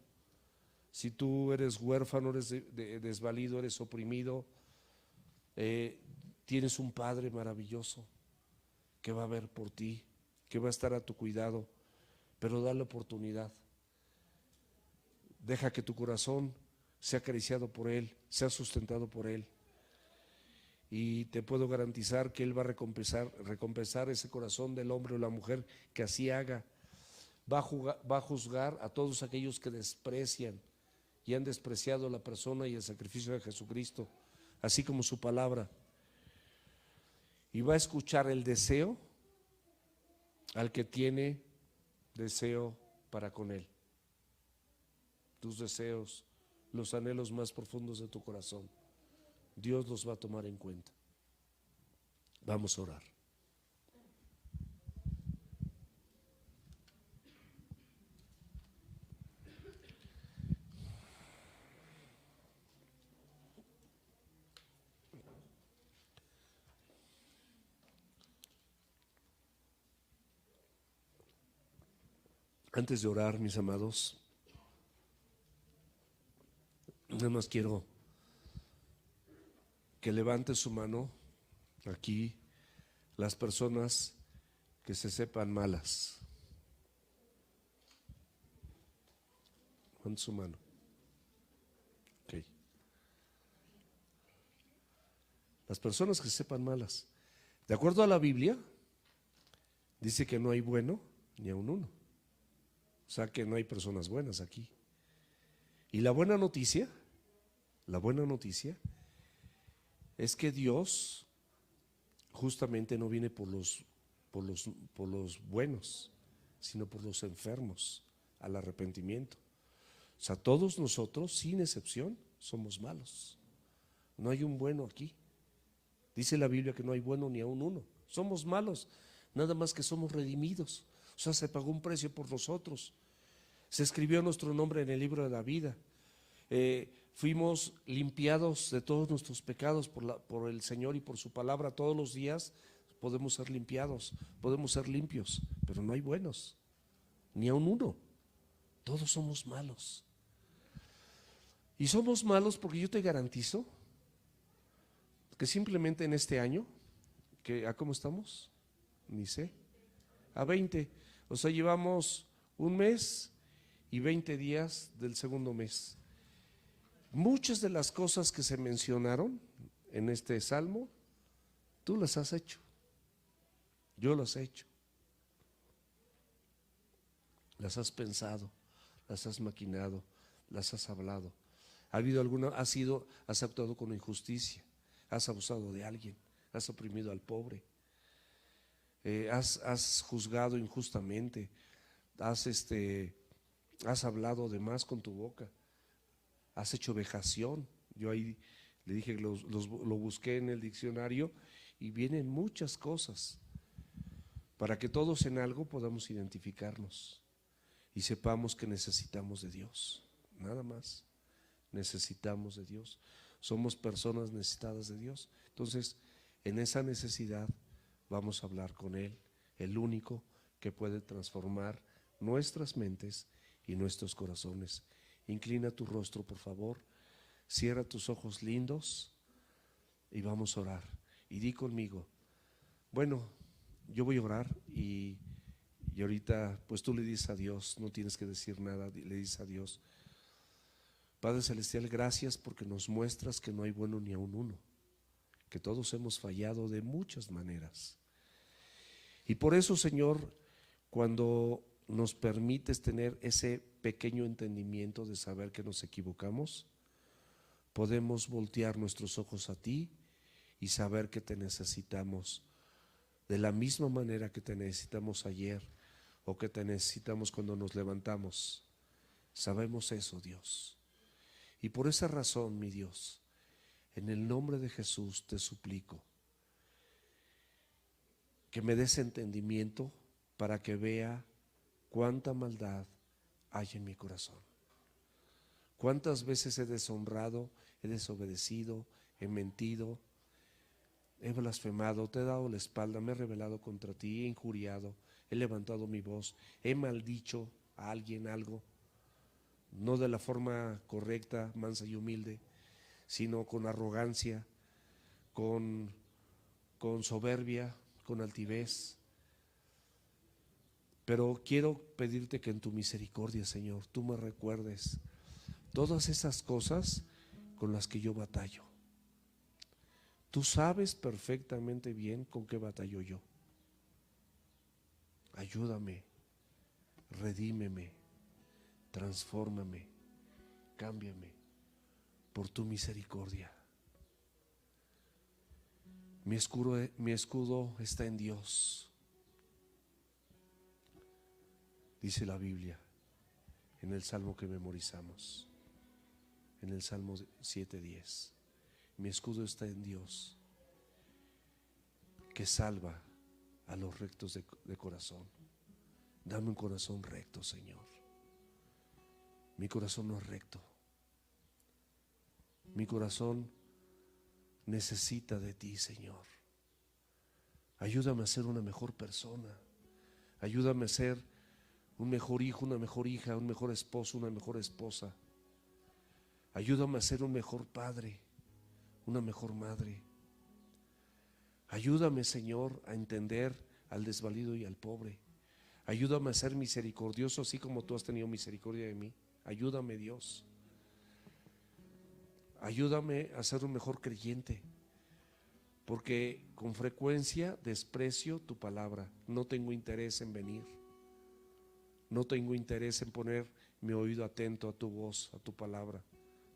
Si tú eres huérfano, eres desvalido, eres oprimido, tienes un Padre maravilloso que va a ver por ti, que va a estar a tu cuidado, pero dale oportunidad. Deja que tu corazón sea acariciado por Él, sea sustentado por Él. Y te puedo garantizar que Él va a recompensar ese corazón del hombre o la mujer que así haga. Va a juzgar a todos aquellos que desprecian y han despreciado la persona y el sacrificio de Jesucristo, así como su palabra. Y va a escuchar el deseo al que tiene deseo para con Él. Tus deseos, los anhelos más profundos de tu corazón, Dios los va a tomar en cuenta. Vamos a orar. Antes de orar, mis amados, nada más quiero que levante su mano aquí las personas que se sepan malas. Levante su mano. Okay. Las personas que se sepan malas. De acuerdo a la Biblia, dice que no hay bueno ni aun uno. O sea que no hay personas buenas aquí. Y la buena noticia es que Dios justamente no viene por los buenos, sino por los enfermos al arrepentimiento. O sea, todos nosotros, sin excepción, somos malos. No hay un bueno aquí. Dice la Biblia que no hay bueno ni aun uno. Somos malos, nada más que somos redimidos. O sea, se pagó un precio por nosotros. Se escribió nuestro nombre en el libro de la vida. Fuimos limpiados de todos nuestros pecados por el Señor y por su palabra. Todos los días podemos ser limpiados, podemos ser limpios, pero no hay buenos, ni aun uno. Todos somos malos. Y somos malos porque yo te garantizo que simplemente en este año, ¿a cómo estamos? Ni sé, a 20. O sea, llevamos un mes y 20 días del segundo mes. Muchas de las cosas que se mencionaron en este salmo, tú las has hecho. Yo las he hecho. Las has pensado, las has maquinado, las has hablado. Ha habido alguna, has actuado con injusticia, has abusado de alguien, has oprimido al pobre, has juzgado injustamente, has hablado de más con tu boca, has hecho vejación. Yo ahí le dije que lo busqué en el diccionario y vienen muchas cosas para que todos en algo podamos identificarnos y sepamos que necesitamos de Dios, nada más. Necesitamos de Dios, somos personas necesitadas de Dios. Entonces, en esa necesidad vamos a hablar con Él, el único que puede transformar nuestras mentes y nuestros corazones. Inclina tu rostro, por favor, cierra tus ojos lindos y vamos a orar. Y di conmigo, bueno, yo voy a orar y ahorita pues tú le dices a Dios, no tienes que decir nada, le dices a Dios: Padre Celestial, gracias porque nos muestras que no hay bueno ni aun uno, que todos hemos fallado de muchas maneras. Y por eso, Señor, cuando nos permites tener ese pequeño entendimiento de saber que nos equivocamos, podemos voltear nuestros ojos a ti y saber que te necesitamos de la misma manera que te necesitamos ayer o que te necesitamos cuando nos levantamos. Sabemos eso, Dios. Y por esa razón, mi Dios, en el nombre de Jesús te suplico que me des entendimiento para que vea cuánta maldad hay en mi corazón. Cuántas veces he deshonrado, he desobedecido, he mentido, he blasfemado, te he dado la espalda, me he rebelado contra ti, he injuriado, he levantado mi voz, he maldicho a alguien algo, no de la forma correcta, mansa y humilde, sino con arrogancia, con soberbia, con altivez. Pero quiero pedirte que en tu misericordia, Señor, tú me recuerdes todas esas cosas con las que yo batallo. Tú sabes perfectamente bien con qué batallo yo. Ayúdame, redímeme, transfórmame, cámbiame por tu misericordia. Mi escudo está en Dios, dice la Biblia en el salmo que memorizamos, en el Salmo 7:10. Mi escudo está en Dios, que salva a los rectos de corazón. Dame un corazón recto, Señor. Mi corazón no es recto. Mi corazón necesita de ti, Señor. Ayúdame a ser una mejor persona. Ayúdame a ser un mejor hijo, una mejor hija, un mejor esposo, una mejor esposa. Ayúdame a ser un mejor padre, una mejor madre. Ayúdame, Señor, a entender al desvalido y al pobre. Ayúdame a ser misericordioso así como tú has tenido misericordia de mí. Ayúdame, Dios. Ayúdame a ser un mejor creyente, porque con frecuencia desprecio tu palabra. No tengo interés en venir. No tengo interés en poner mi oído atento a tu voz, a tu palabra,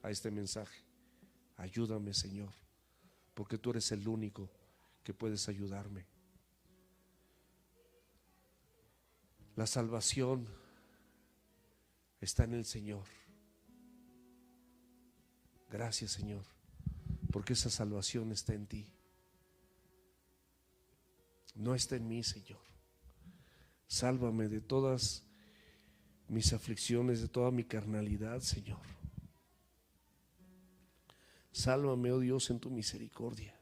a este mensaje. Ayúdame, Señor, porque tú eres el único que puedes ayudarme. La salvación está en el Señor. Gracias, Señor, porque esa salvación está en ti. No está en mí, Señor. Sálvame de todas mis aflicciones, de toda mi carnalidad, Señor. Sálvame, oh Dios, en tu misericordia.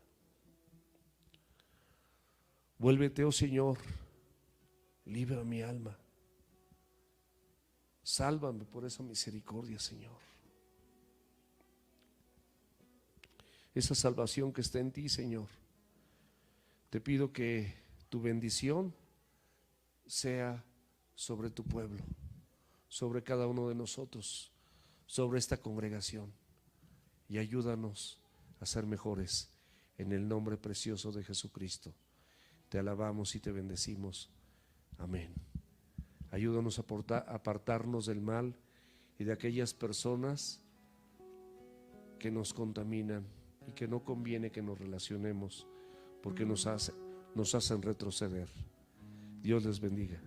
Vuélvete, oh Señor, libra mi alma. Sálvame por esa misericordia, Señor. Esa salvación que está en ti, Señor. Te pido que tu bendición sea sobre tu pueblo, sobre cada uno de nosotros, sobre esta congregación, y ayúdanos a ser mejores en el nombre precioso de Jesucristo. Te alabamos y te bendecimos. Amén. Ayúdanos a apartarnos del mal y de aquellas personas que nos contaminan y que no conviene que nos relacionemos, porque nos hacen retroceder. Dios les bendiga.